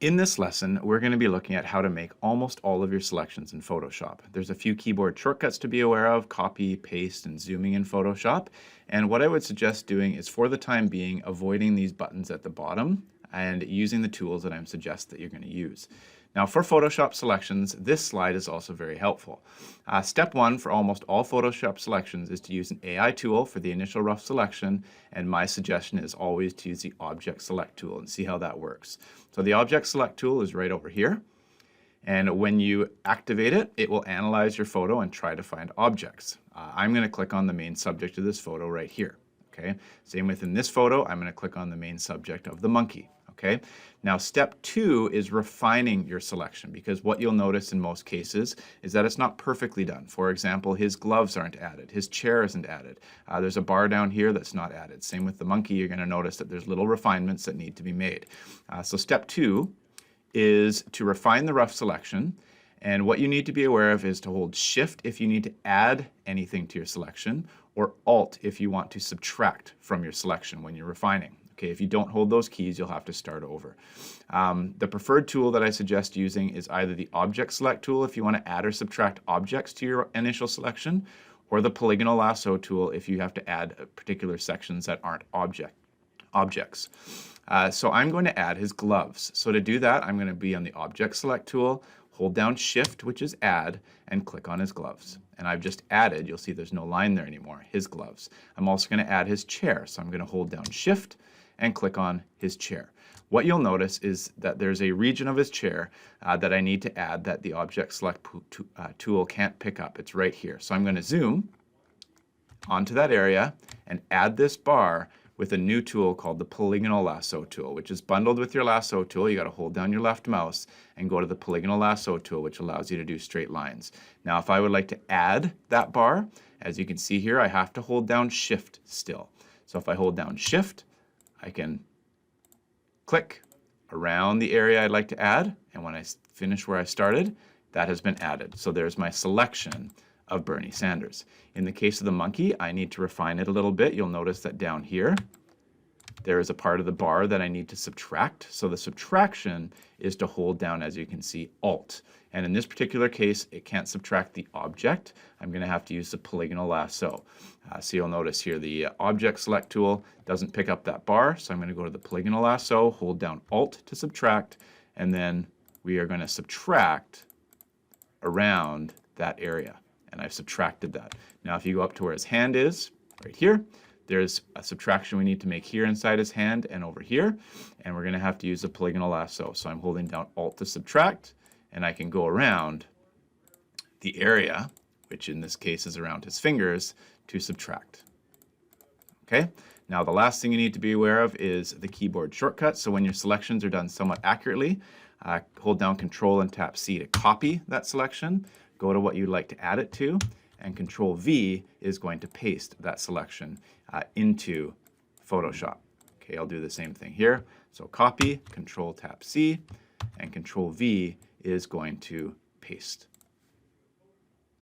In this lesson, we're going to be looking at how to make almost all of your selections in Photoshop. There's a few keyboard shortcuts to be aware of: copy, paste, and zooming in Photoshop. And what I would suggest doing is, for the time being, avoiding these buttons at the bottom and using the tools that I'm suggesting that you're going to use. Now, for Photoshop selections, this slide is also very helpful. Step one for almost all Photoshop selections is to use an AI tool for the initial rough selection, and my suggestion is always to use the Object Select tool and see how that works. So the Object Select tool is right over here, and when you activate it, it will analyze your photo and try to find objects. I'm going to click on the main subject of this photo right here. Okay. Same within this photo, I'm going to click on the main subject of the monkey. Okay. Now, step two is refining your selection, because what you'll notice in most cases is that it's not perfectly done. For example, his gloves aren't added, his chair isn't added. There's a bar down here that's not added. Same with the monkey, you're going to notice that there's little refinements that need to be made. So step two is to refine the rough selection. And what you need to be aware of is to hold Shift if you need to add anything to your selection, or Alt if you want to subtract from your selection when you're refining. Okay, if you don't hold those keys, you'll have to start over. The preferred tool that I suggest using is either the Object Select tool if you want to add or subtract objects to your initial selection, or the Polygonal Lasso tool if you have to add particular sections that aren't objects. So I'm going to add his gloves. So to do that, I'm going to be on the Object Select tool, hold down Shift, which is Add, and click on his gloves. And I've just added, you'll see there's no line there anymore, his gloves. I'm also going to add his chair. So I'm going to hold down Shift and click on his chair. What you'll notice is that there's a region of his chair that I need to add that the Object Select tool can't pick up. It's right here. So I'm going to zoom onto that area and add this bar with a new tool called the Polygonal Lasso tool, which is bundled with your lasso tool. You got to hold down your left mouse and go to the Polygonal Lasso tool, which allows you to do straight lines. Now, if I would like to add that bar, as you can see here, I have to hold down Shift still. So if I hold down Shift, I can click around the area I'd like to add, and when I finish where I started, that has been added. So there's my selection of Bernie Sanders. In the case of the monkey, I need to refine it a little bit. You'll notice that down here, there is a part of the bar that I need to subtract. So the subtraction is to hold down, as you can see, Alt. And in this particular case, it can't subtract the object. I'm going to have to use the Polygonal Lasso. So you'll notice here the Object Select tool doesn't pick up that bar. So I'm going to go to the Polygonal Lasso, hold down Alt to subtract, and then we are going to subtract around that area. And I've subtracted that. Now, if you go up to where his hand is, right here, there's a subtraction we need to make here inside his hand and over here. And we're going to have to use the Polygonal Lasso. So I'm holding down Alt to subtract, and I can go around the area, which in this case is around his fingers, to subtract. Okay? Now, the last thing you need to be aware of is the keyboard shortcut. So when your selections are done somewhat accurately, hold down Control and tap C to copy that selection. Go to what you'd like to add it to, and Control V is going to paste that selection into Photoshop. Okay, I'll do the same thing here. So copy, Control tap C, and Control V is going to paste.